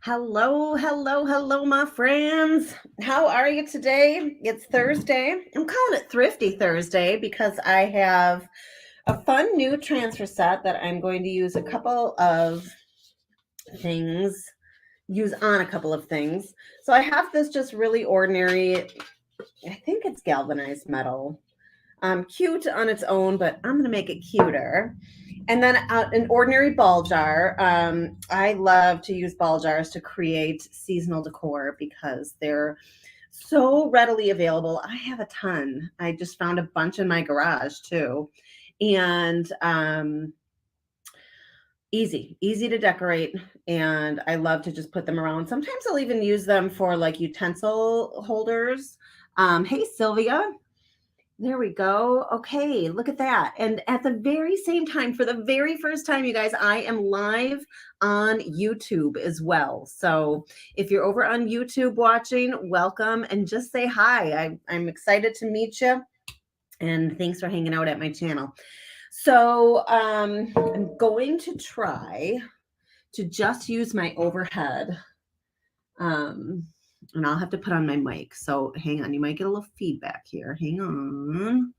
Hello, hello, hello, my friends. How are you today? It's Thursday. I'm calling it Thrifty Thursday because I have a fun new transfer set that I'm going to use a couple of things, use on a couple of things. So I have this just really ordinary, I think it's galvanized metal. Cute on its own, but I'm going to make it cuter. And then an ordinary ball jar. I love to use ball jars to create seasonal decor because they're so readily available. I have a ton. I just found a bunch in my garage too. And easy to decorate. And I love to just put them around. Sometimes I'll even use them for like utensil holders. Hey, Sylvia. There we go. Okay, look at that. And at the very same time, for the very first time, you guys, I am live on YouTube as well. So if you're over on YouTube watching, welcome and just say hi. I'm excited to meet you. And thanks for hanging out at my channel. So I'm going to try to just use my overhead. And I'll have to put on my mic. So hang on, you might get a little feedback here. Hang on.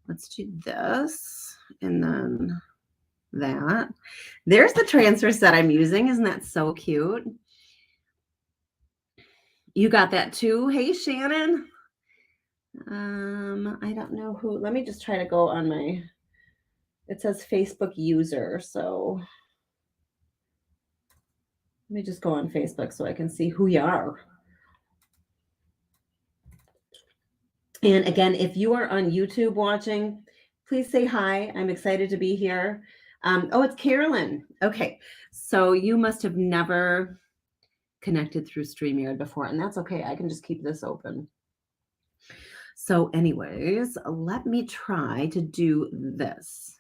Let's do this and then that. There's the transfer set I'm using. Isn't that so cute? You got that too? Hey, Shannon. I don't know who. Let me just try to go on my, it says Facebook user. So let me just go on Facebook so I can see who you are. And again, if you are on YouTube watching, please say hi. I'm excited to be here. Oh, it's Carolyn. Okay, so you must have never connected through StreamYard before, and that's okay. I can just keep this open. So anyways, let me try to do this.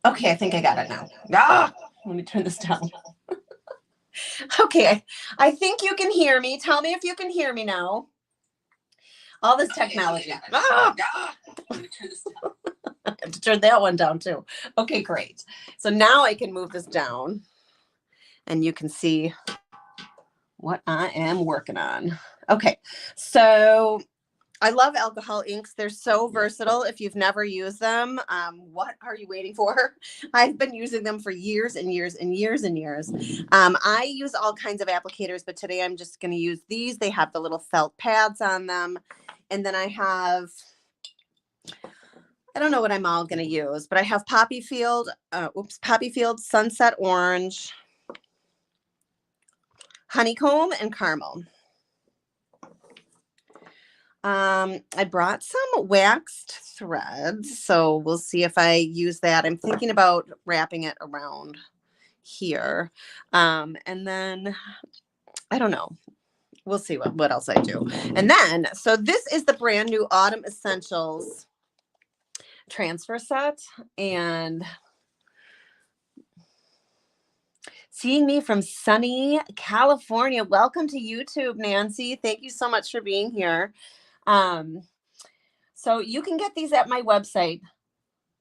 Okay, I think I got it now. Ah, let me turn this down. Okay, I think you can hear me. Tell me if you can hear me now. All this technology. Ah, let me turn this down. I have to turn that one down too. Okay, great. So now I can move this down and you can see what I am working on. Okay, so I love alcohol inks. They're so versatile. If you've never used them, what are you waiting for? I've been using them for years and years and years and years. I use all kinds of applicators, but today I'm just going to use these. They have the little felt pads on them. And then I have, I don't know what I'm all going to use, but I have Poppy Field Sunset Orange, Honeycomb, and Caramel. I brought some waxed threads, so we'll see if I use that. I'm thinking about wrapping it around here. And then, I don't know. We'll see what else I do. And then, so this is the brand new Autumn Essentials transfer set. And seeing me from sunny California. Welcome to YouTube, Nancy. Thank you so much for being here. So you can get these at my website,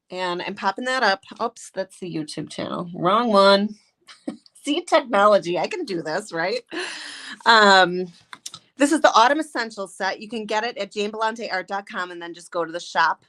and I'm popping that up. Oops, that's the YouTube channel. Wrong one. See, technology. I can do this, right? This is the Autumn Essentials set. You can get it at janebelanteart.com and then just go to the shop.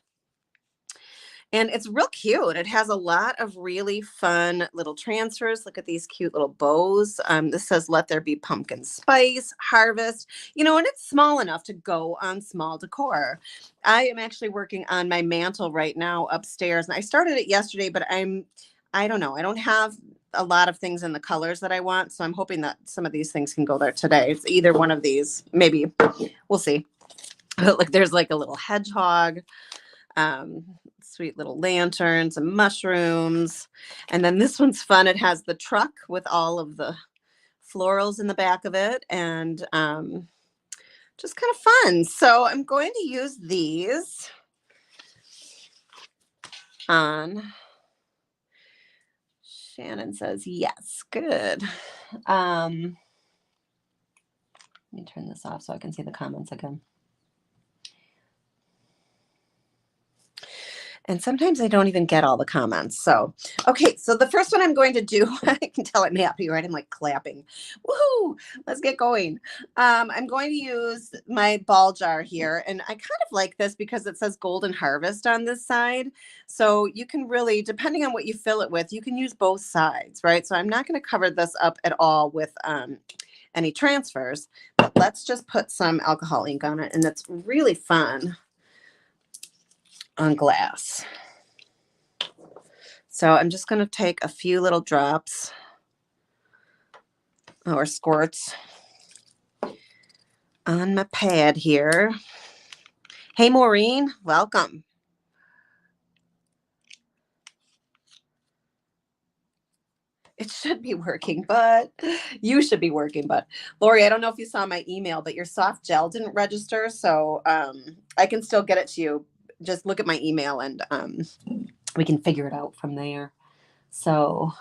And it's real cute. It has a lot of really fun little transfers. Look at these cute little bows. This says, let there be pumpkin spice, harvest, you know, and it's small enough to go on small decor. I am actually working on my mantle right now upstairs. And I started it yesterday, but I don't know. I don't have a lot of things in the colors that I want. So I'm hoping that some of these things can go there today. It's either one of these. Maybe. We'll see. Look, there's like a little hedgehog. Sweet little lanterns and mushrooms. And then this one's fun. It has the truck with all of the florals in the back of it, and just kind of fun. So I'm going to use these on. Shannon says yes. Good. Let me turn this off so I can see the comments again. And sometimes I don't even get all the comments. So, okay, so the first one I'm going to do, I can tell I'm happy, right? I'm like clapping. Woohoo! Let's get going. I'm going to use my ball jar here. And I kind of like this because it says Golden Harvest on this side. So you can really, depending on what you fill it with, you can use both sides, right? So I'm not going to cover this up at all with any transfers. But let's just put some alcohol ink on it. And it's really fun on glass. So I'm just going to take a few little drops or squirts on my pad here. Hey, Maureen, welcome. It should be working, but you should be working. But Lori, I don't know if you saw my email, but your soft gel didn't register. So I can still get it to you. Just look at my email and we can figure it out from there. So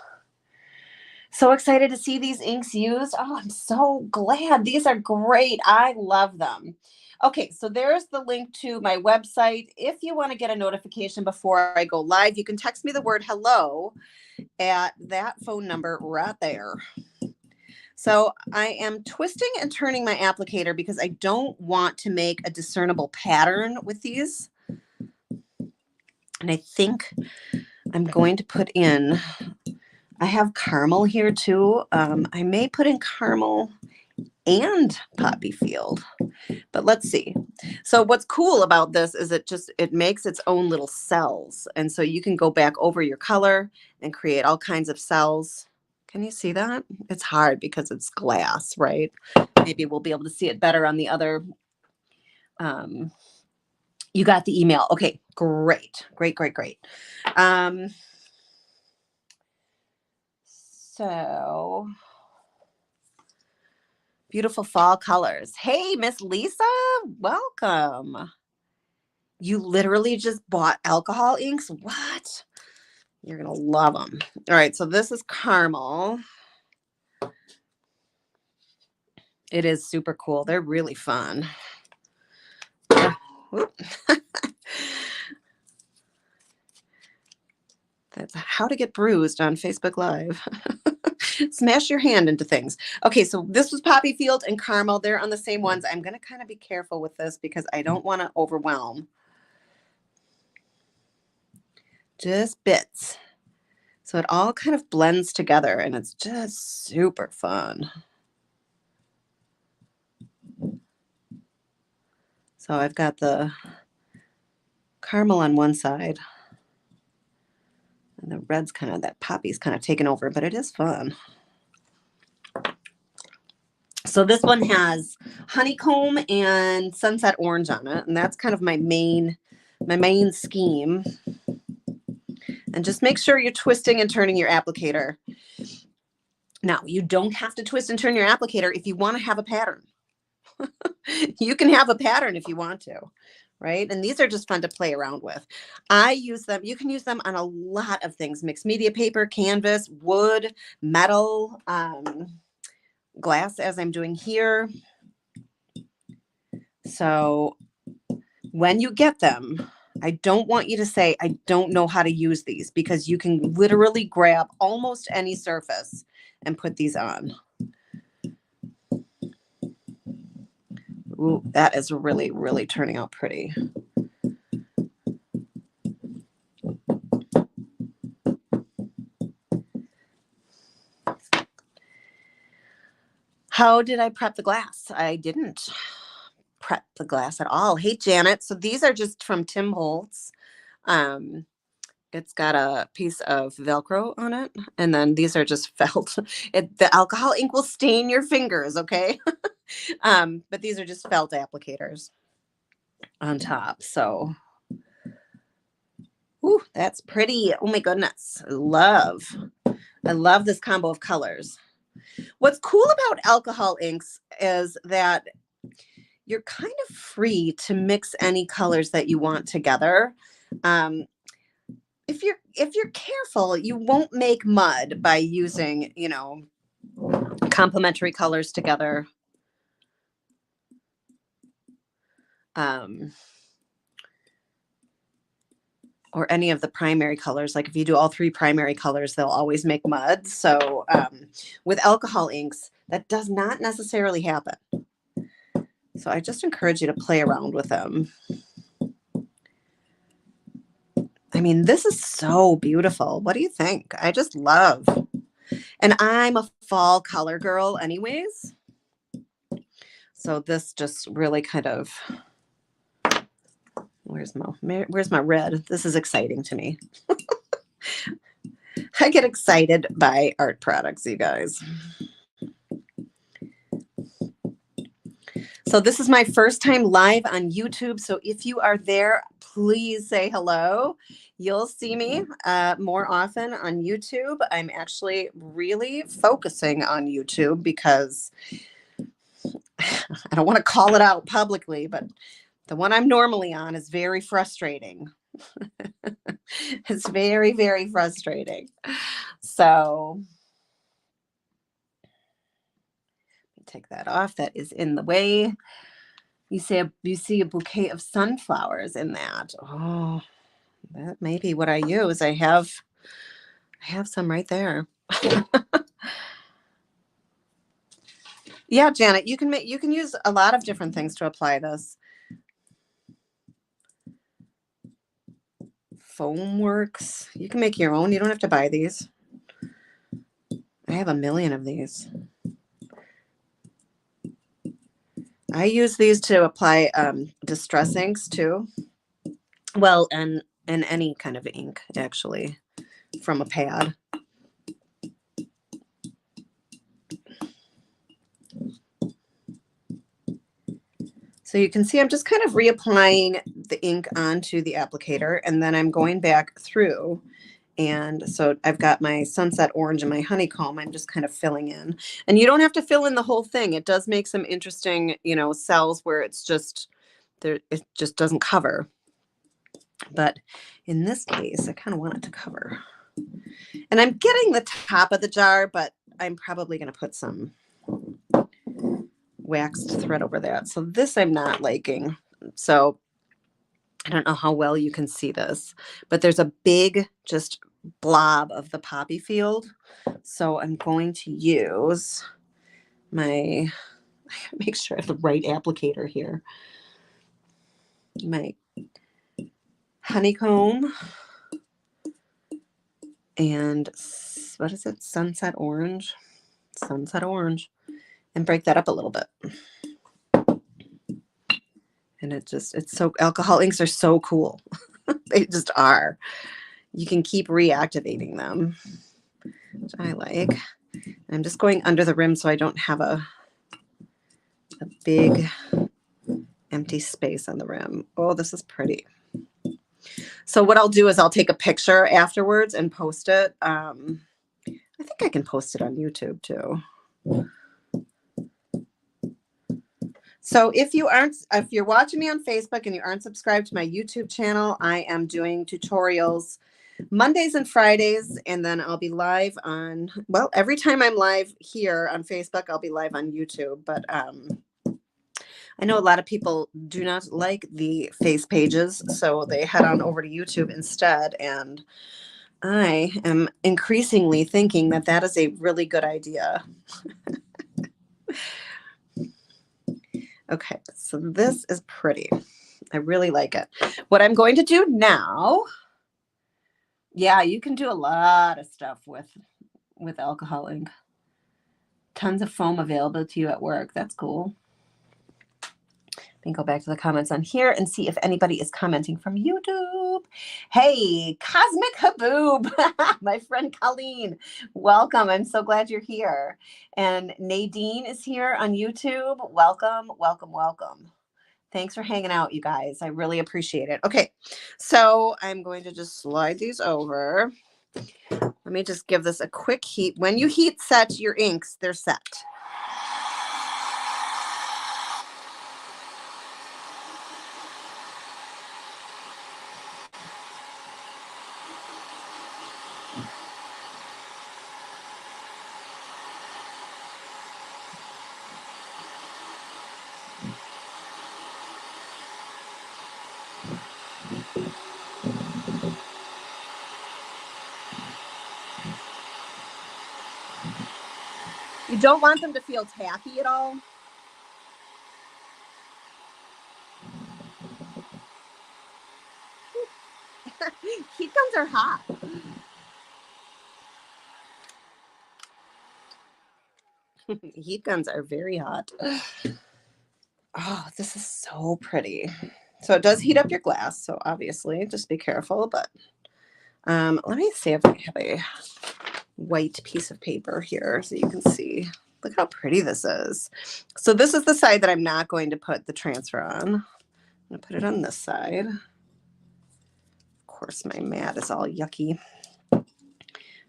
excited to see these inks used. Oh, I'm so glad. These are great. I love them. Okay, so there's the link to my website. If you want to get a notification before I go live, you can text me the word hello at that phone number right there. So I am twisting and turning my applicator because I don't want to make a discernible pattern with these. And I think I'm going to put in, I have caramel here too. I may put in caramel and poppy field, but let's see. So what's cool about this is it makes its own little cells. And so you can go back over your color and create all kinds of cells. Can you see that? It's hard because it's glass, right? Maybe we'll be able to see it better on the other. You got the email. Okay, great. So beautiful fall colors. Hey, Miss Lisa, welcome. You literally just bought alcohol inks? What? You're going to love them. All right, so this is caramel. It is super cool. They're really fun. That's how to get bruised on Facebook Live. Smash your hand into things. Okay, so this was poppy field and caramel. They're on the same ones. I'm going to kind of be careful with this because I don't want to overwhelm. Just bits. So it all kind of blends together and it's just super fun. So I've got the caramel on one side and the red's kind of, that poppy's kind of taken over, but it is fun. So this one has honeycomb and sunset orange on it, and that's kind of my main scheme. And just make sure you're twisting and turning your applicator. Now, you don't have to twist and turn your applicator if you want to have a pattern. You can have a pattern if you want to, right? And these are just fun to play around with. I use them. You can use them on a lot of things: mixed media paper, canvas, wood, metal, glass, as I'm doing here. So when you get them, I don't want you to say, I don't know how to use these, because you can literally grab almost any surface and put these on. Ooh, that is really, really turning out pretty. How did I prep the glass? I didn't prep the glass at all. Hey, Janet. So these are just from Tim Holtz. It's got a piece of Velcro on it. And then these are just felt. The alcohol ink will stain your fingers, okay? But these are just felt applicators on top. So, ooh, that's pretty. Oh my goodness. I love this combo of colors. What's cool about alcohol inks is that you're kind of free to mix any colors that you want together. Um, if you're careful, you won't make mud by using, complementary colors together. Or any of the primary colors. Like if you do all three primary colors, they'll always make mud. So with alcohol inks, that does not necessarily happen. So I just encourage you to play around with them. I mean, this is so beautiful. What do you think? I just love. And I'm a fall color girl anyways. So this just really kind of, where's my red? This is exciting to me. I get excited by art products, you guys. So this is my first time live on YouTube. So if you are there, please say hello. You'll see me more often on YouTube. I'm actually really focusing on YouTube because I don't want to call it out publicly, but the one I'm normally on is very frustrating. It's very, very frustrating. So take that off. That is in the way. You see a bouquet of sunflowers in that. Oh, that may be what I use. I have some right there. Yeah, Janet, you can use a lot of different things to apply this. Foam works. You can make your own. You don't have to buy these. I have a million of these. I use these to apply distress inks too. Well, and any kind of ink actually from a pad. So you can see I'm just kind of reapplying the ink onto the applicator, and then I'm going back through. And so I've got my sunset orange and my honeycomb. I'm just kind of filling in. And you don't have to fill in the whole thing. It does make some interesting, cells where it's just there. It just doesn't cover. But in this case, I kind of want it to cover. And I'm getting the top of the jar, but I'm probably going to put some waxed thread over that. So this I'm not liking. So I don't know how well you can see this, but there's a big just blob of the poppy field. So I'm going to use my, make sure I have the right applicator here. My honeycomb and what is it? Sunset orange, and break that up a little bit. And it's so, alcohol inks are so cool. They just are. You can keep reactivating them, which I like. And I'm just going under the rim so I don't have a big empty space on the rim. Oh, this is pretty. So what I'll do is I'll take a picture afterwards and post it. I think I can post it on YouTube too. So if you're watching me on Facebook and you aren't subscribed to my YouTube channel, I am doing tutorials Mondays and Fridays, and then I'll be live on, well, every time I'm live here on Facebook, I'll be live on YouTube. But I know a lot of people do not like the face pages, so they head on over to YouTube instead. And I am increasingly thinking that that is a really good idea. Okay, so this is pretty. I really like it. What I'm going to do now, yeah, you can do a lot of stuff with alcohol ink. Tons of foam available to you at work. That's cool. Let me go back to the comments on here and see if anybody is commenting from YouTube. Hey, Cosmic Haboob, my friend Colleen, welcome. I'm so glad you're here. And Nadine is here on YouTube. Welcome, welcome, welcome. Thanks for hanging out, you guys. I really appreciate it. Okay, so I'm going to just slide these over. Let me just give this a quick heat. When you heat set your inks, they're set. You don't want them to feel tacky at all. Heat guns are hot. Heat guns are very hot. Oh, this is so pretty. So it does heat up your glass. So obviously, just be careful. But let me see if I have a white piece of paper here so you can see. Look how pretty this is. So this is the side that I'm not going to put the transfer on. I'm going to put it on this side. Of course, my mat is all yucky.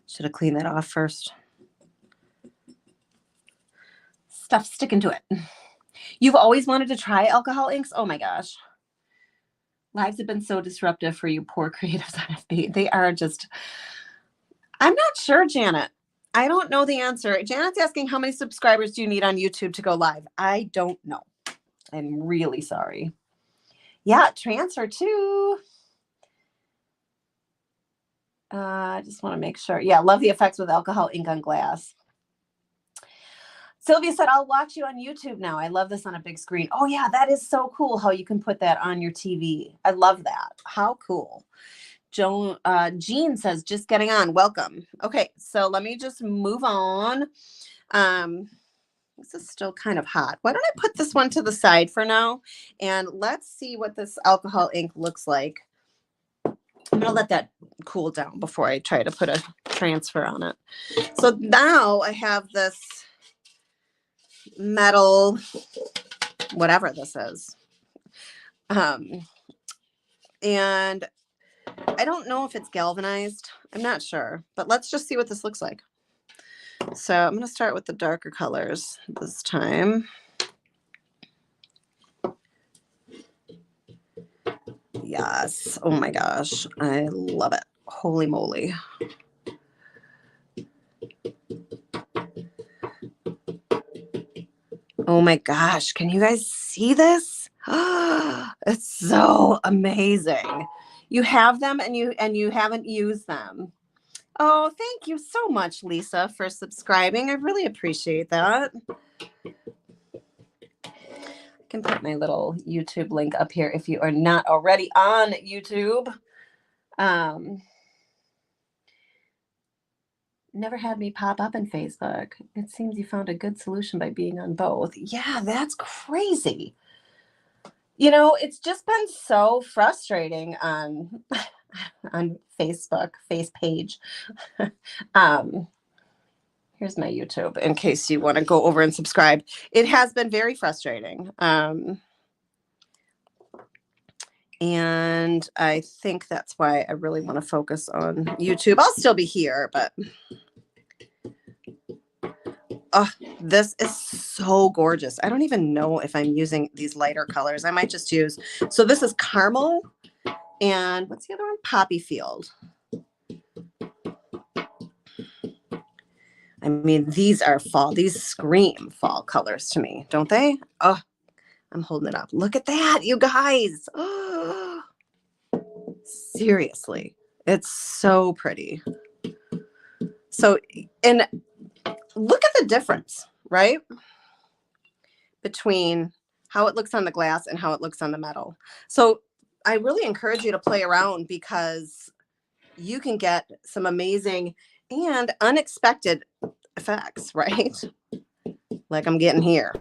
Should have cleaned that off first. Stuff sticking to it. You've always wanted to try alcohol inks? Oh my gosh. Lives have been so disruptive for you poor creatives on FB. They are just, I'm not sure, Janet. I don't know the answer. Janet's asking how many subscribers do you need on YouTube to go live? I don't know. I'm really sorry. Yeah, transfer too. I just want to make sure. Yeah, love the effects with alcohol ink on glass. Sylvia said, I'll watch you on YouTube now. I love this on a big screen. Oh, yeah, that is so cool how you can put that on your TV. I love that. How cool. Jean says, just getting on. Welcome. Okay, so let me just move on. This is still kind of hot. Why don't I put this one to the side for now? And let's see what this alcohol ink looks like. I'm going to let that cool down before I try to put a transfer on it. So now I have this metal, whatever this is. And I don't know if it's galvanized. I'm not sure, but let's just see what this looks like. So I'm going to start with the darker colors this time. Yes. Oh my gosh. I love it. Holy moly. Oh my gosh. Can you guys see this? It's so amazing. You have them and you haven't used them. Oh, thank you so much, Lisa, for subscribing. I really appreciate that. I can put my little YouTube link up here if you are not already on YouTube. Never had me pop up in Facebook. It seems you found a good solution by being on both. Yeah, that's crazy. You know, it's just been so frustrating on Facebook, face page. Here's my YouTube in case you want to go over and subscribe. It has been very frustrating. And I think that's why I really want to focus on YouTube. I'll still be here, but oh, this is so gorgeous. I don't even know if I'm using these lighter colors. I might just use, so this is caramel and what's the other one? Poppy Field. I mean, these are fall. These scream fall colors to me, don't they? Oh, I'm holding it up. Look at that, you guys. Oh, seriously, it's so pretty. So, and look at the difference, right? Between how it looks on the glass and how it looks on the metal. So I really encourage you to play around because you can get some amazing and unexpected effects, right? Like I'm getting here.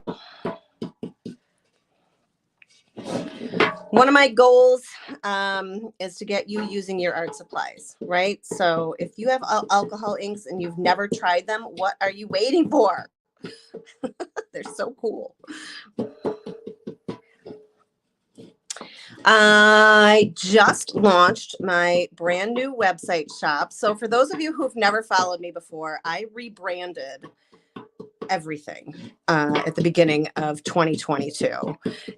One of my goals is to get you using your art supplies, right? So if you have alcohol inks and you've never tried them, what are you waiting for? They're so cool. I just launched my brand new website shop. So for those of you who've never followed me before, I rebranded everything at the beginning of 2022.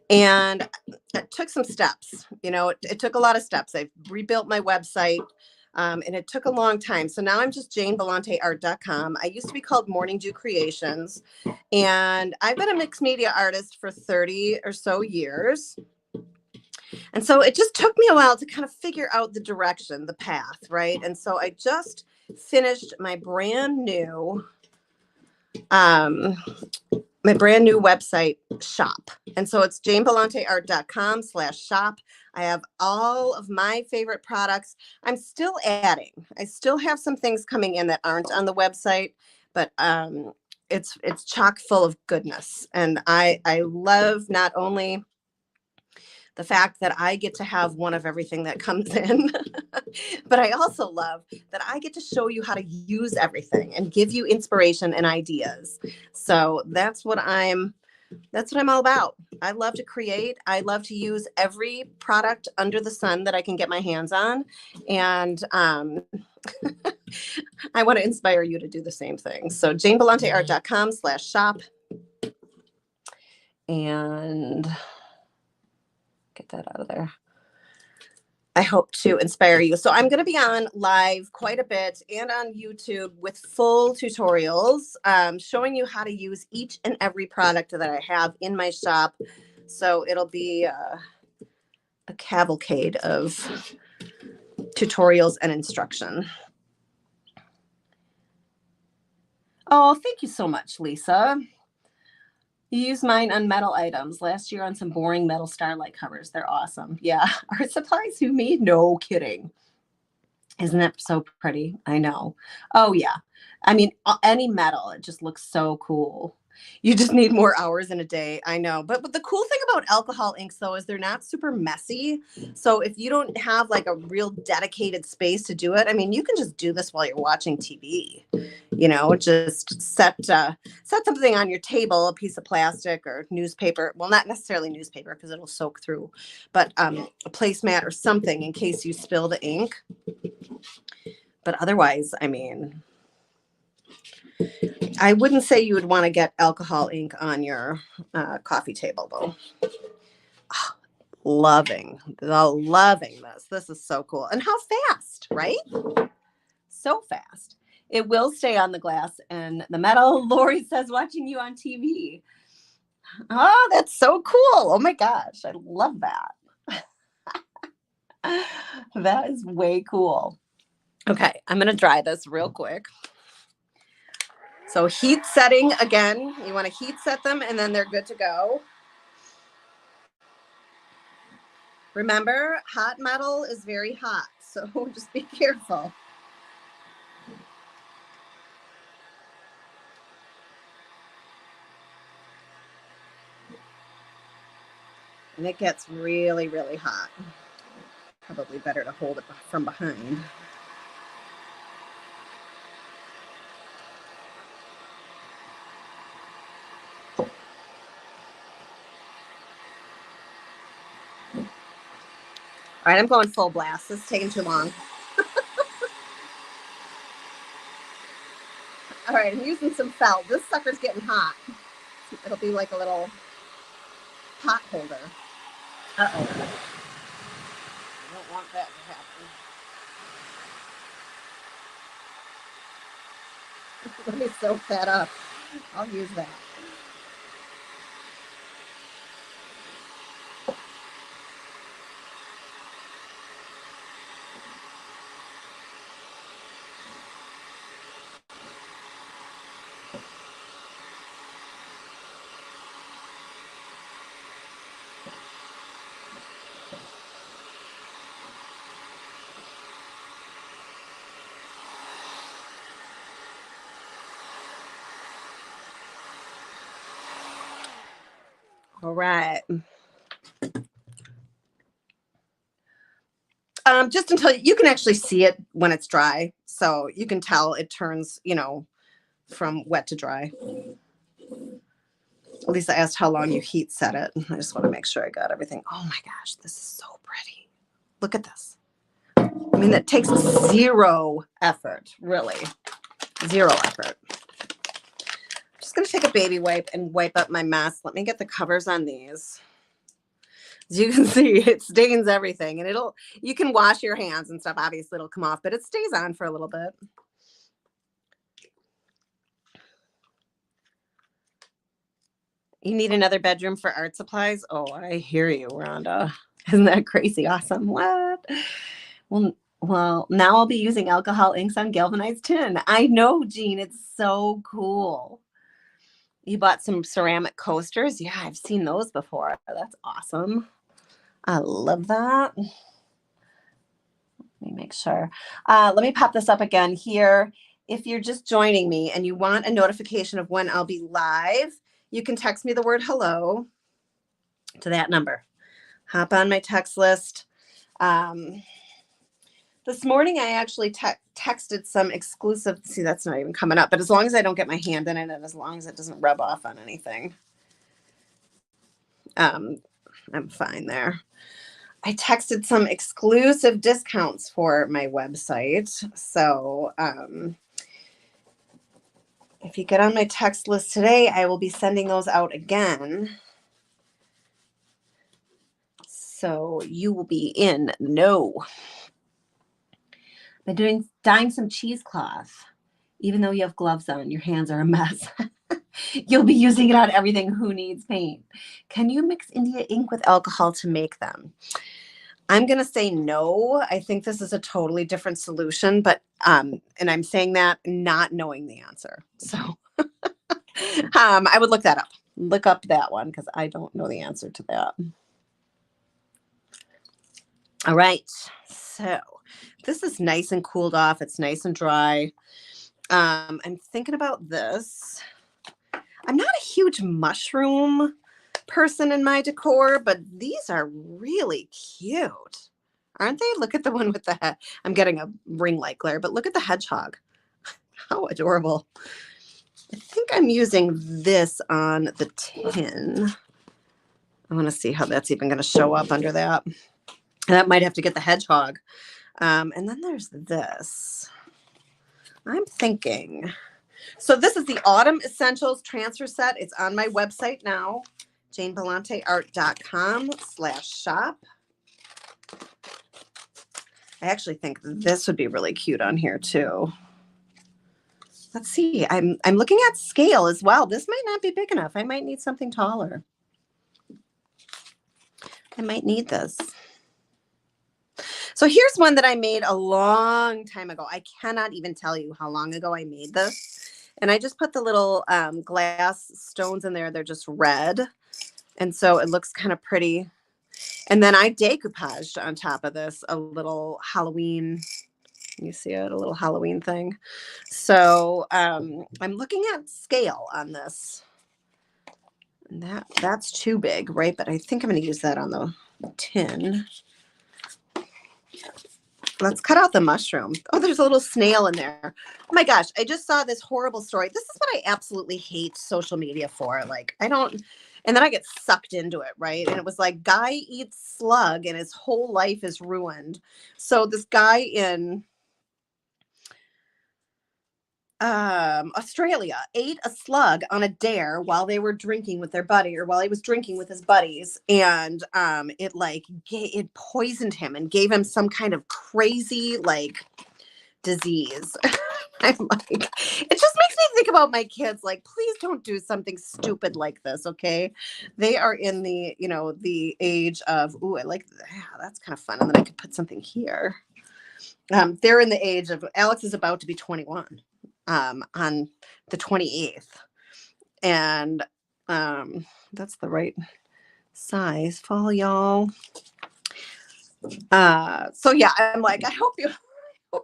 And it took some steps. It took a lot of steps. I rebuilt my website. And it took a long time. So now I'm just janebelanteart.com. I used to be called Morning Dew Creations. And I've been a mixed media artist for 30 or so years. And so it just took me a while to kind of figure out the direction, the path, right? And so I just finished my brand new website shop. And so it's janebelanteart.com/shop. I have all of my favorite products. I'm still adding. I still have some things coming in that aren't on the website, but it's chock full of goodness. And I love not only the fact that I get to have one of everything that comes in, but I also love that I get to show you how to use everything and give you inspiration and ideas. So that's what I'm all about. I love to create. I love to use every product under the sun that I can get my hands on. And I want to inspire you to do the same thing. So janebelanteart.com/shop. And get that out of there. I hope to inspire you. So I'm going to be on live quite a bit and on YouTube with full tutorials showing you how to use each and every product that I have in my shop. So it'll be a cavalcade of tutorials and instruction. Oh, thank you so much, Lisa. You use mine on metal items. Last year on some boring metal starlight covers. They're awesome. Yeah. Art supplies, who me? No kidding. Isn't that so pretty? I know. Oh, yeah. I mean, any metal, it just looks so cool. You just need more hours in a day. I know. But the cool thing about alcohol inks, though, is they're not super messy. So if you don't have like a real dedicated space to do it, I mean, you can just do this while you're watching TV. Just set something on your table, a piece of plastic or newspaper. Well, not necessarily newspaper because it'll soak through, but a placemat or something in case you spill the ink. But otherwise, I mean, I wouldn't say you would want to get alcohol ink on your coffee table, though. Oh, loving this. This is so cool. And how fast, right? So fast. It will stay on the glass and the metal. Lori says, watching you on TV. Oh, that's so cool. Oh my gosh. I love that. That is way cool. Okay, I'm going to dry this real quick. So heat setting, again, you want to heat set them and then they're good to go. Remember, hot metal is very hot, so just be careful. And it gets really, really hot. Probably better to hold it from behind. All right, I'm going full blast. This is taking too long. All right, I'm using some felt. This sucker's getting hot. It'll be like a little pot holder. Uh-oh. I don't want that to happen. Let me soak that up. I'll use that. All right. Just until you can actually see it when it's dry. So you can tell it turns, from wet to dry. Lisa asked how long you heat set it. I just want to make sure I got everything. Oh my gosh, this is so pretty. Look at this. I mean, that takes zero effort, really. Zero effort. I'm just going to take a baby wipe and wipe up my mess. Let me get the covers on these. As you can see, it stains everything. And you can wash your hands and stuff. Obviously, it'll come off, but it stays on for a little bit. You need another bedroom for art supplies? Oh, I hear you, Rhonda. Isn't that crazy awesome? What? Well, now I'll be using alcohol inks on galvanized tin. I know, Jean. It's so cool. You bought some ceramic coasters? Yeah, I've seen those before. That's awesome. I love that. Let me make sure. Let me pop this up again here. If you're just joining me and you want a notification of when I'll be live, you can text me the word hello to that number. Hop on my text list. This morning, I actually texted some exclusive. See, that's not even coming up. But as long as I don't get my hand in it and as long as it doesn't rub off on anything, I'm fine there. I texted some exclusive discounts for my website. So if you get on my text list today, I will be sending those out again. So you will be in no. I'm dyeing some cheesecloth. Even though you have gloves on, your hands are a mess. You'll be using it on everything. Who needs paint? Can you mix India ink with alcohol to make them? I'm going to say no. I think this is a totally different solution, but and I'm saying that not knowing the answer. So I would look that up. Look up that one because I don't know the answer to that. All right. So this is nice and cooled off. It's nice and dry. I'm thinking about this. I'm not a huge mushroom person in my decor, but these are really cute. Aren't they? Look at the one with the head. I'm getting a ring light glare, but look at the hedgehog. How adorable. I think I'm using this on the tin. I want to see how that's even going to show up under that. That might have to get the hedgehog. And then there's this. I'm thinking. So this is the Autumn Essentials Transfer Set. It's on my website now, janebelanteart.com/shop. I actually think this would be really cute on here too. Let's see. I'm looking at scale as well. This might not be big enough. I might need something taller. I might need this. So here's one that I made a long time ago. I cannot even tell you how long ago I made this. And I just put the little glass stones in there. They're just red. And so it looks kind of pretty. And then I decoupaged on top of this a little Halloween. You see it, a little Halloween thing. So I'm looking at scale on this. And that's too big, right? But I think I'm going to use that on the tin. Let's cut out the mushroom. Oh, there's a little snail in there. Oh my gosh, I just saw this horrible story. This is what I absolutely hate social media for. Like, and then I get sucked into it, right? And it was like, guy eats slug and his whole life is ruined. So this guy in Australia ate a slug on a dare while they were drinking with their buddy, or while he was drinking with his buddies, and it poisoned him and gave him some kind of crazy disease. I'm like, it just makes me think about my kids. Like, please don't do something stupid like this, okay? They are in the the age of I like that. Yeah, that's kind of fun. And then I could put something here. They're in the age of Alex is about to be 21. On the 28th, and that's the right size fall, y'all. So yeah, I'm like, I hope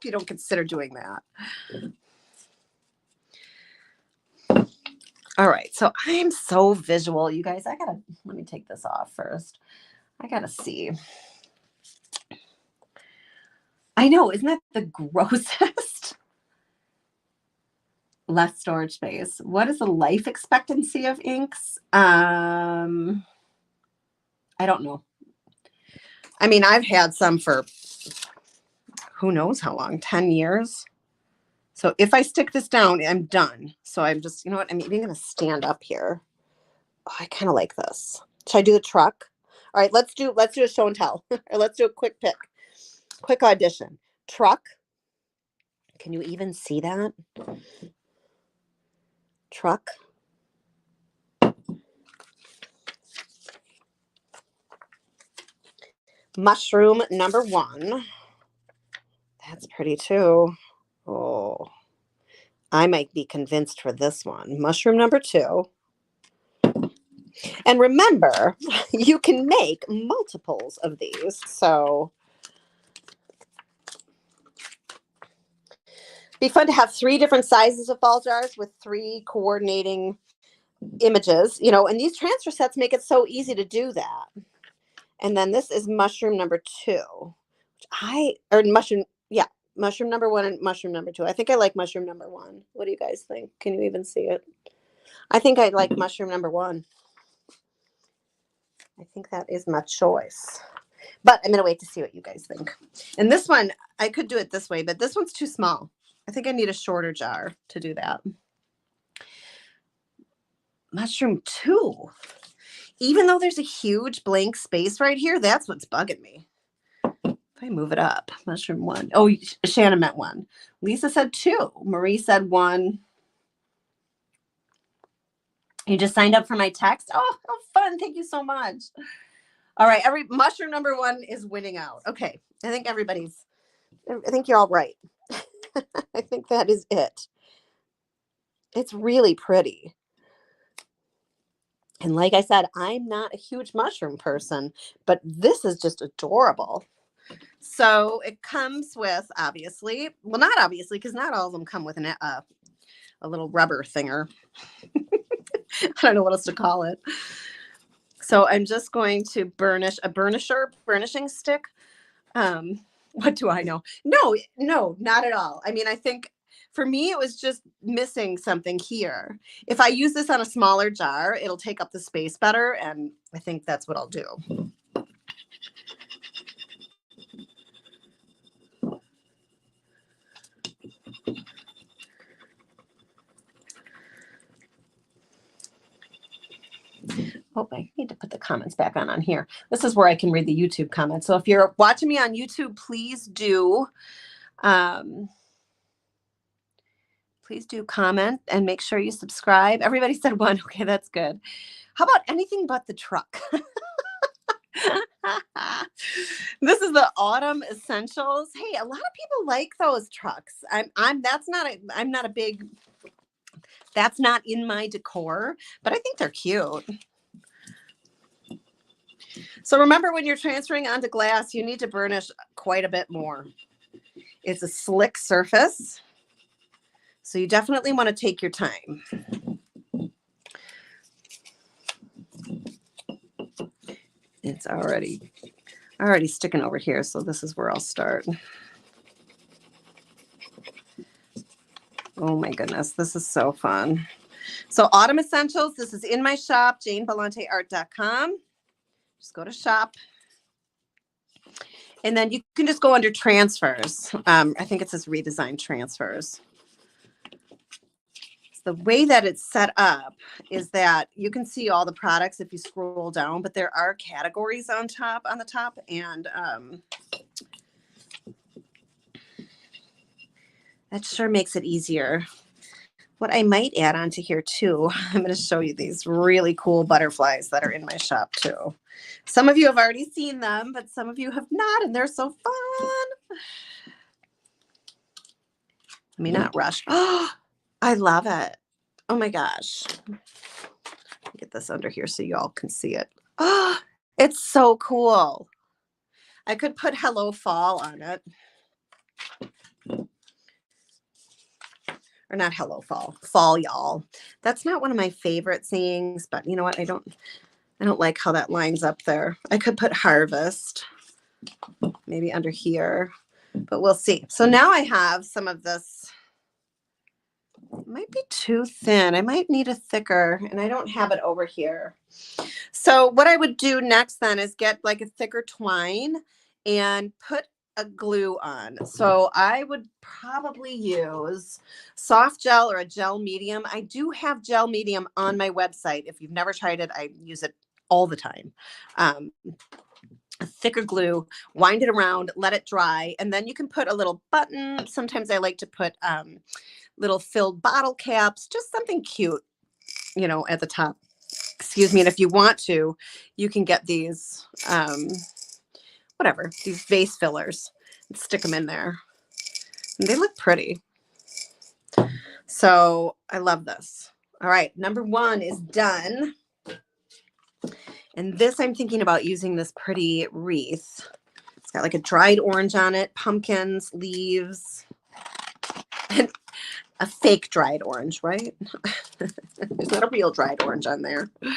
you don't consider doing that. All right, so I am so visual, you guys. Let me take this off first. I gotta see. I know, isn't that the grossest? less storage space. What is the life expectancy of inks? I don't know. I mean, I've had some for who knows how long, 10 years. So if I stick this down, I'm done. So I'm just, you know what? I'm even going to stand up here. Oh, I kind of like this. Should I do the truck? All right, let's do a show and tell. Or let's do a quick pick. Quick audition. Truck. Can you even see that? Truck. Mushroom number 1. That's pretty too. Oh, I might be convinced for this one. Mushroom number 2. And remember, you can make multiples of these. So be fun to have 3 different sizes of ball jars with 3 coordinating images, you know, and these transfer sets make it so easy to do that. And then this is mushroom number 2, mushroom number 1 and mushroom number 2. I think I like mushroom number 1. What do you guys think? Can you even see it? I think I like mushroom number 1. I think that is my choice. But I'm going to wait to see what you guys think. And this one, I could do it this way, but this one's too small. I think I need a shorter jar to do that. Mushroom 2. Even though there's a huge blank space right here, that's what's bugging me. If I move it up, mushroom 1. Oh, Shannon meant 1. Lisa said 2. Marie said 1. You just signed up for my text? Oh, how fun. Thank you so much. All right. Mushroom number 1 is winning out. Okay. I think you're all right. I think that is it. It's really pretty. And like I said, I'm not a huge mushroom person, but this is just adorable. So it comes with, obviously, well, not obviously, because not all of them come with a little rubber thinger. I don't know what else to call it. So I'm just going to burnish a burnishing stick. What do I know? No, not at all. I mean, I think for me, it was just missing something here. If I use this on a smaller jar, it'll take up the space better. And I think that's what I'll do. Oh, I need to put the comments back on here. This is where I can read the YouTube comments. So if you're watching me on YouTube, please do comment and make sure you subscribe. Everybody said 1. Okay, that's good. How about anything but the truck? This is the autumn essentials. Hey, a lot of people like those trucks. That's not in my decor, but I think they're cute. So remember, when you're transferring onto glass, you need to burnish quite a bit more. It's a slick surface, so you definitely want to take your time. It's already sticking over here, so this is where I'll start. Oh my goodness, this is so fun. So Autumn Essentials, this is in my shop, JaneVelonteArt.com. Just go to shop. And then you can just go under transfers. I think it says redesign transfers. The way that it's set up is that you can see all the products if you scroll down, but there are categories on the top, and that sure makes it easier. What I might add onto here too, I'm going to show you these really cool butterflies that are in my shop too. Some of you have already seen them, but some of you have not, and they're so fun. Let me not rush. Oh, I love it. Oh my gosh. Get this under here so y'all can see it. Oh, it's so cool. I could put Hello Fall on it. Or not Hello Fall. Fall Y'all. That's not one of my favorite sayings, but you know what? I don't like how that lines up there. I could put Harvest maybe under here, but we'll see. So now I have some of this It might be too thin. I might need a thicker, and I don't have it over here. So what I would do next then is get like a thicker twine and put a glue on. So I would probably use soft gel or a gel medium. I do have gel medium on my website. If you've never tried it, I use it all the time. A thicker glue, wind it around, let it dry, and then you can put a little button. Sometimes I like to put little filled bottle caps, just something cute, you know, at the top. Excuse me. And if you want to, you can get these, whatever, these vase fillers and stick them in there. And they look pretty. So I love this. All right. Number 1 is done. And this, I'm thinking about using this pretty wreath. It's got like a dried orange on it, pumpkins, leaves, and a fake dried orange, right? There's not a real dried orange on there. So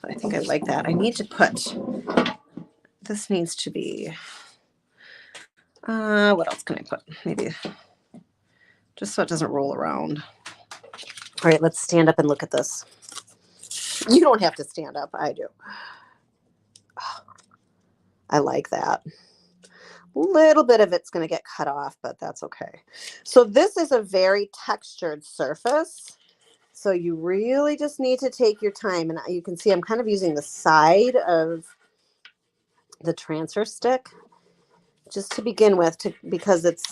I think I like that. I need to put, this needs to be, what else can I put? Maybe just so it doesn't roll around. All right, let's stand up and look at this. You don't have to stand up. I do. Oh, I like that. A little bit of it's going to get cut off, but that's okay. So this is a very textured surface. So you really just need to take your time. And you can see I'm kind of using the side of the transfer stick just to begin with, because it's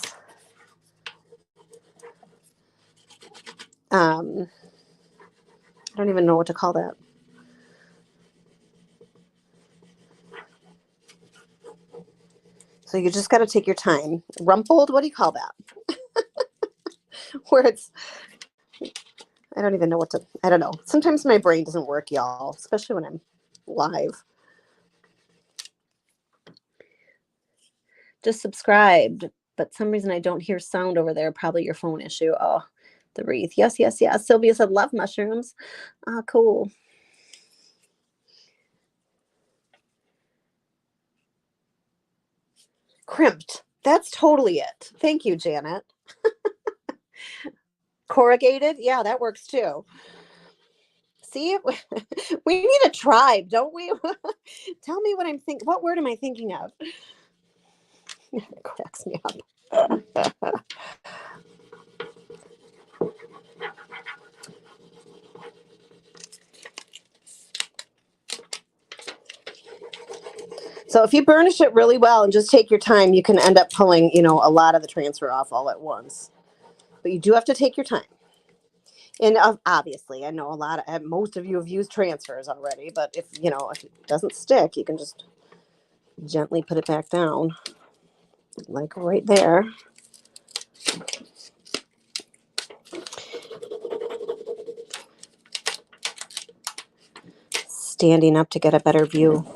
I don't even know what to call that. So you just got to take your time. Rumpled, what do you call that? Where it's, I don't even know what to, I don't know. Sometimes my brain doesn't work, y'all, especially when I'm live. Just subscribed, but some reason I don't hear sound over there. Probably your phone issue. Oh, the wreath. Yes, yes, yes. Sylvia said love mushrooms. Ah, cool. Crimped. That's totally it. Thank you, Janet. Corrugated. Yeah, that works too. See, we need a tribe, don't we? Tell me what I'm thinking. What word am I thinking of? It cracks me up. So if you burnish it really well and just take your time, you can end up pulling, you know, a lot of the transfer off all at once. But you do have to take your time. And obviously, I know most of you have used transfers already, but if it doesn't stick, you can just gently put it back down, like right there. Standing up to get a better view.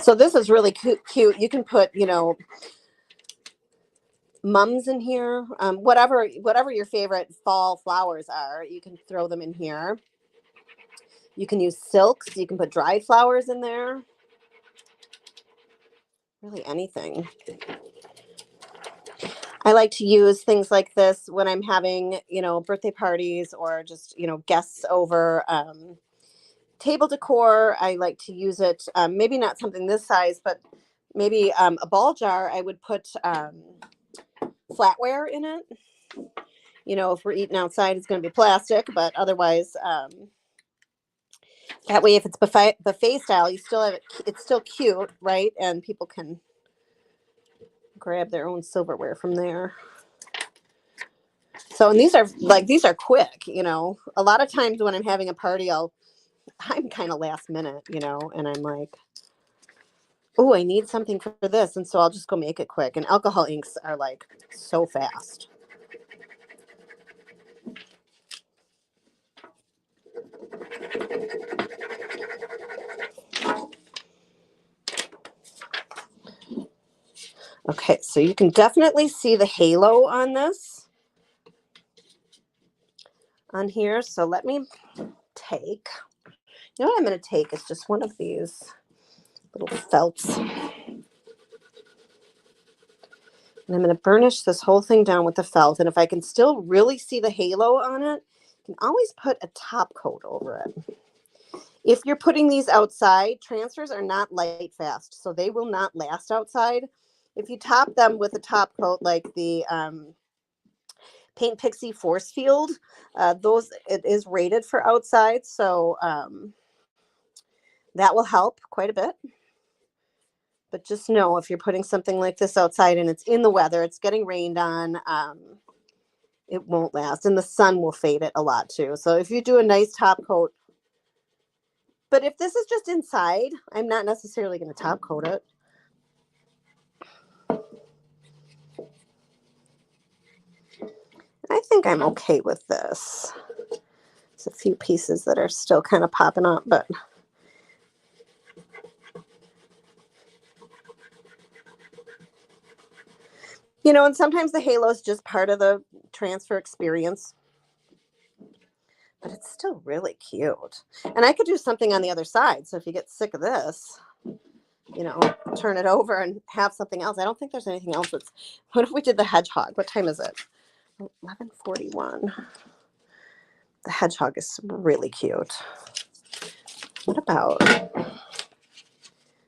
So this is really cute. You can put, mums in here, whatever your favorite fall flowers are, you can throw them in here. You can use silks. You can put dried flowers in there. Really anything. I like to use things like this when I'm having, birthday parties or just, guests over. Table decor, I like to use it. Maybe not something this size, but maybe a ball jar. I would put flatware in it. If we're eating outside, it's going to be plastic, but otherwise, that way, if it's buffet style, you still have it. It's still cute, right? And people can grab their own silverware from there. So, and these are quick. A lot of times when I'm having a party, I'm kind of last minute, and I'm like, oh, I need something for this, and so I'll just go make it quick. And alcohol inks are like so fast. Okay, so you can definitely see the halo on this. on here. So let me take, you know what I'm going to take is just one of these little felts. And I'm going to burnish this whole thing down with the felt. And if I can still really see the halo on it, you can always put a top coat over it. If you're putting these outside, transfers are not light fast, so they will not last outside. If you top them with a top coat like the Paint Pixie Force Field, it is rated for outside, so that will help quite a bit. But just know if you're putting something like this outside and it's in the weather, it's getting rained on, it won't last. And the sun will fade it a lot too. So if you do a nice top coat, but if this is just inside, I'm not necessarily going to top coat it. I think I'm okay with this. There's a few pieces that are still kind of popping up, but you know, and sometimes the halo is just part of the transfer experience. But it's still really cute. And I could do something on the other side. So if you get sick of this, you know, turn it over and have something else. I don't think there's anything else that's, what if we did the hedgehog? What time is it? 11:41. The hedgehog is really cute. What about,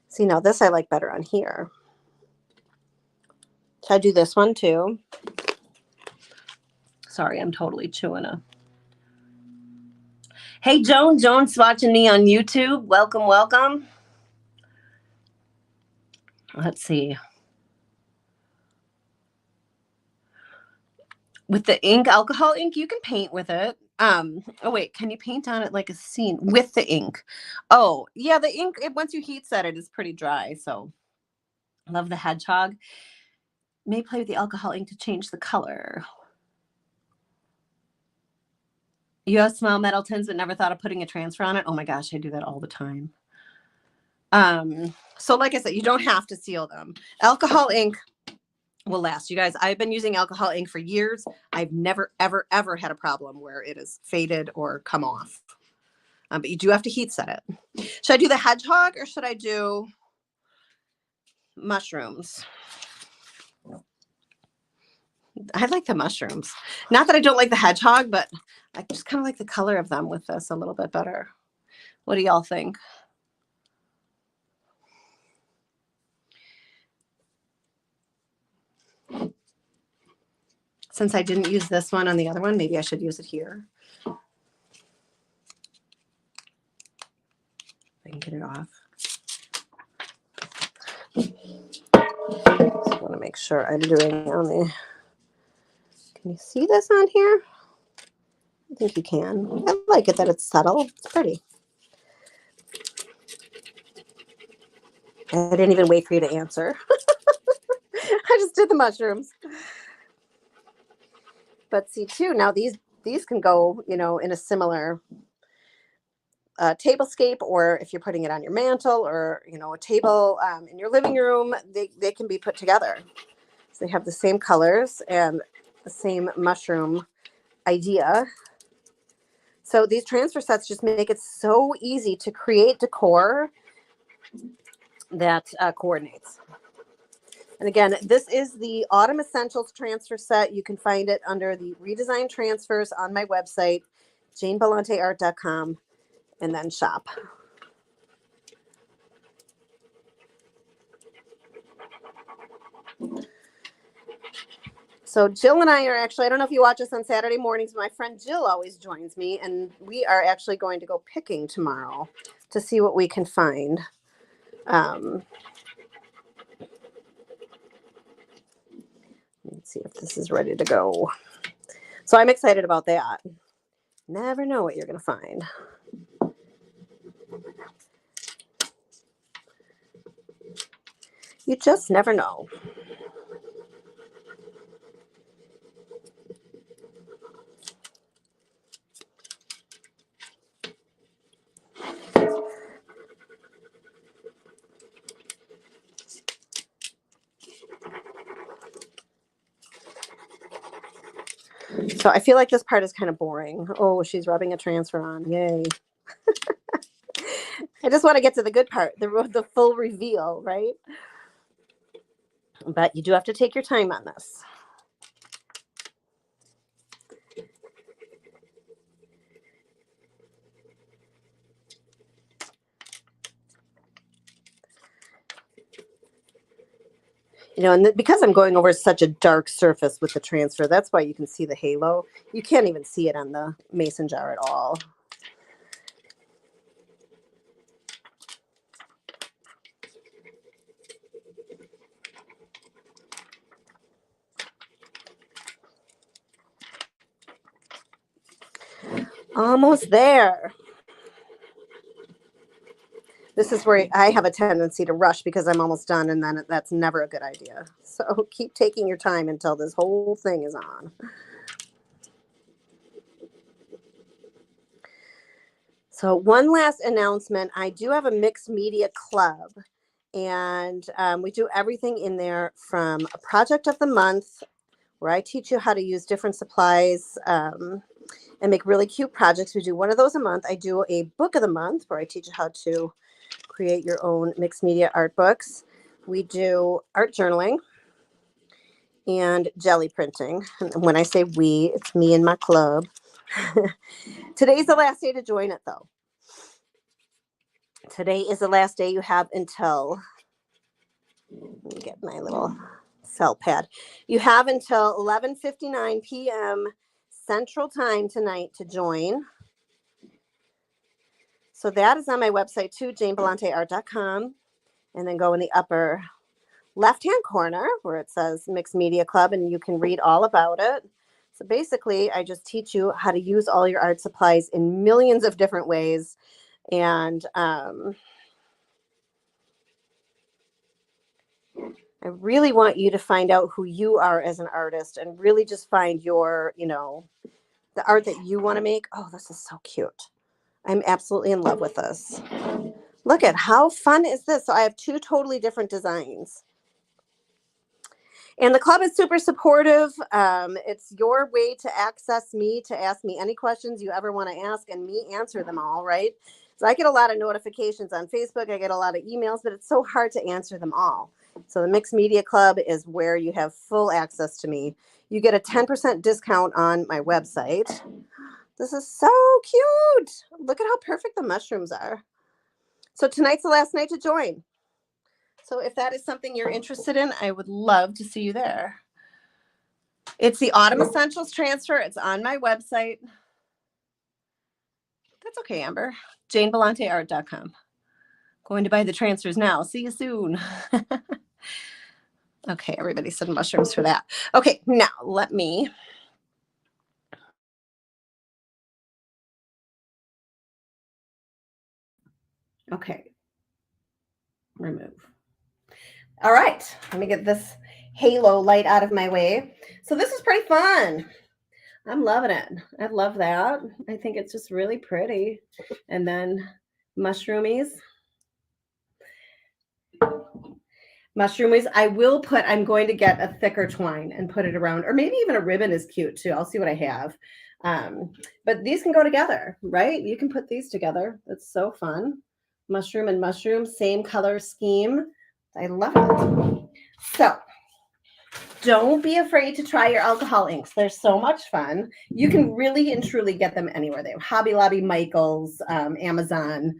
see, now this I like better on here. Should I do this one too? Sorry, I'm totally chewing a. Hey, Joan's watching me on YouTube. Welcome, welcome. Let's see. With the ink, alcohol ink, you can paint with it. Oh wait, can you paint on it like a scene with the ink? Oh yeah, the ink, once you heat set it, is pretty dry. So love the hedgehog. May play with the alcohol ink to change the color. You have small metal tins but never thought of putting a transfer on it? Oh my gosh, I do that all the time. So like I said, you don't have to seal them. Alcohol ink will last. You guys, I've been using alcohol ink for years. I've never, ever, ever had a problem where it is faded or come off. But you do have to heat set it. Should I do the hedgehog or should I do mushrooms? I like the mushrooms. Not that I don't like the hedgehog, but I just kind of like the color of them with this a little bit better. What do y'all think? Since I didn't use this one on the other one, maybe I should use it here. I can get it off. Just want to make sure I'm doing on the. Can you see this on here? I think you can. I like it that it's subtle. It's pretty. I didn't even wait for you to answer. I just did the mushrooms. But see too, now these can go, you know, in a similar tablescape, or if you're putting it on your mantle or, you know, a table in your living room, they can be put together. So they have the same colors and the same mushroom idea. So these transfer sets just make it so easy to create decor that coordinates. And again, this is the Autumn Essentials transfer set. You can find it under the Redesign Transfers on my website, janebelanteart.com, and then shop. So Jill and I are actually, I don't know if you watch us on Saturday mornings, my friend Jill always joins me, and we are actually going to go picking tomorrow to see what we can find. Let's see if this is ready to go. So I'm excited about that. Never know what you're going to find. You just never know. So I feel like this part is kind of boring. Oh, she's rubbing a transfer on. Yay. I just want to get to the good part, the full reveal, right? But you do have to take your time on this. You know, and because I'm going over such a dark surface with the transfer, that's why you can see the halo. You can't even see it on the mason jar at all. Almost there. This is where I have a tendency to rush because I'm almost done, and then that's never a good idea. So keep taking your time until this whole thing is on. So one last announcement. I do have a mixed media club, and we do everything in there from a project of the month, where I teach you how to use different supplies and make really cute projects. We do one of those a month. I do a book of the month where I teach you how to create your own mixed media art books. We do art journaling and jelly printing. And when I say we, it's me and my club. Today's the last day to join it, though. Today is the last day. You have until, let me get my little cell pad. You have until 11:59 p.m. Central Time tonight to join. So that is on my website too, janebelanteart.com. And then go in the upper left-hand corner where it says Mixed Media Club, and you can read all about it. So basically, I just teach you how to use all your art supplies in millions of different ways. And I really want you to find out who you are as an artist and really just find your, you know, the art that you want to make. Oh, this is so cute. I'm absolutely in love with this. Look at how fun is this? So I have two totally different designs. And the club is super supportive. It's your way to access me, to ask me any questions you ever want to ask, and me answer them all, right? So I get a lot of notifications on Facebook. I get a lot of emails, but it's so hard to answer them all. So the Mixed Media Club is where you have full access to me. You get a 10% discount on my website. This is so cute. Look at how perfect the mushrooms are. So tonight's the last night to join. So if that is something you're interested in, I would love to see you there. It's the Autumn Essentials transfer. It's on my website. That's okay, Amber. JaneBelanteArt.com. Going to buy the transfers now. See you soon. Okay, everybody said mushrooms for that. Okay, now let me. Okay. Remove. All right, let me get this halo light out of my way. So this is pretty fun. I'm loving it. I love that. I think it's just really pretty. And then mushroomies. Mushroomies. I'm going to get a thicker twine and put it around, or maybe even a ribbon is cute too. I'll see what I have. But these can go together, right? You can put these together. It's so fun. Mushroom and mushroom, same color scheme. I love it. So don't be afraid to try your alcohol inks. They're so much fun. You can really and truly get them anywhere. They have Hobby Lobby, Michael's, Amazon.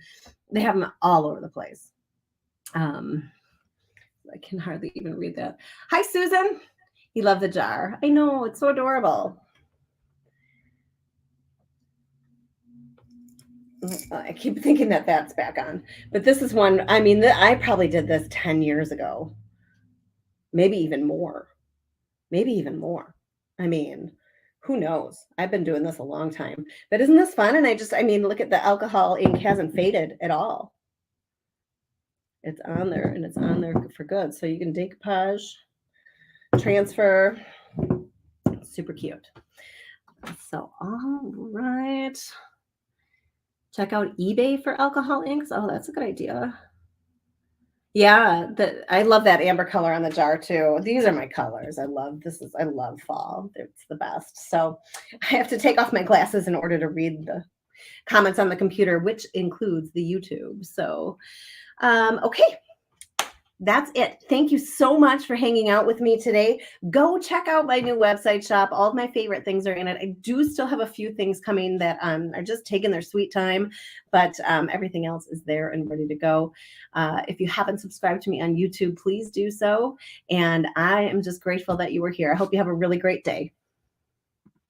They have them all over the place. I can hardly even read that. Hi, Susan. You love the jar. I know. It's so adorable. I keep thinking that that's back on. But this is one, I mean, I probably did this 10 years ago. Maybe even more. Maybe even more. I mean, who knows? I've been doing this a long time. But isn't this fun? And I mean, look at the alcohol ink hasn't faded at all. It's on there, and it's on there for good. So you can decoupage, transfer. Super cute. So, all right. Check out eBay for alcohol inks. Oh, that's a good idea. Yeah, I love that amber color on the jar too. These are my colors. I love fall. It's the best. So I have to take off my glasses in order to read the comments on the computer, which includes the YouTube. So, okay, that's it. Thank you so much for hanging out with me today. Go check out my new website shop. All of my favorite things are in it. I do still have a few things coming that are just taking their sweet time, but everything else is there and ready to go. If you haven't subscribed to me on YouTube, please do so. And I am just grateful that you were here. I hope you have a really great day.